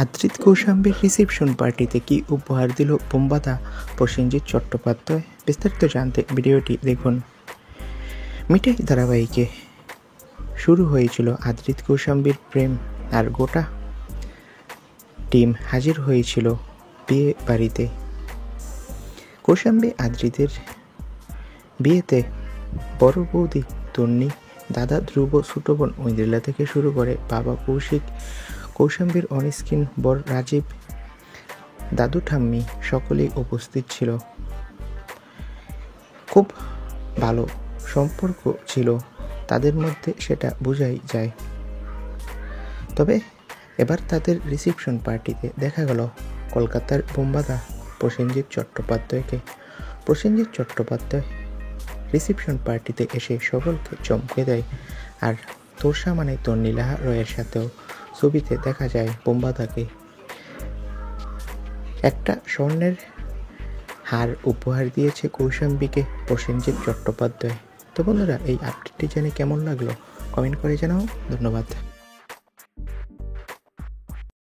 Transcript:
Adrit কৌশাম্বীর reception পার্টিতে কি উপহার দিল বোমবাতা প্রসেনজিৎ চট্টোপাধ্যায়? বিস্তারিত জানতে ভিডিওটি দেখুন। মিঠাই ধারাবাহিকে শুরু হয়েছিল আদ্রিত কৌশাম্বীর প্রেম, আর গোটা টিম হাজির হয়েছিল বিয়ে বাড়িতে। কৌশাম্বী আদ্রিতের বিয়েতে বড় বৌদি তন্নি, দাদা ধ্রুব, ছোট বোন ঐন্দ্রিলা থেকে শুরু করে বাবা কৌশিক, কৌশাম্বীর অনস্ক্রিন বর রাজীব, দাদু ঠাম্মি সকলেই উপস্থিত ছিল। খুব ভালো সম্পর্ক ছিল তাদের মধ্যে, সেটা বোঝাই যায়। তবে এবার তাদের রিসেপশন পার্টিতে দেখা গেল কলকাতার বোমবাতা প্রসেনজিৎ চট্টোপাধ্যায়কে। প্রসেনজিৎ চট্টোপাধ্যায় রিসেপশন পার্টিতে এসে সকলকে চমকে দেয়, আর তোরসা মানে তন্নিলা রয়ের সাথেও ছবিতে দেখা যায় বোমবাতাকে। একটা স্বর্ণের হার উপহার দিয়েছে কৌশাম্বীকে প্রসেনজিৎ চট্টোপাধ্যায়। তো বন্ধুরা, এই আপডেটটি জেনে কেমন লাগলো কমেন্ট করে জানাও। ধন্যবাদ।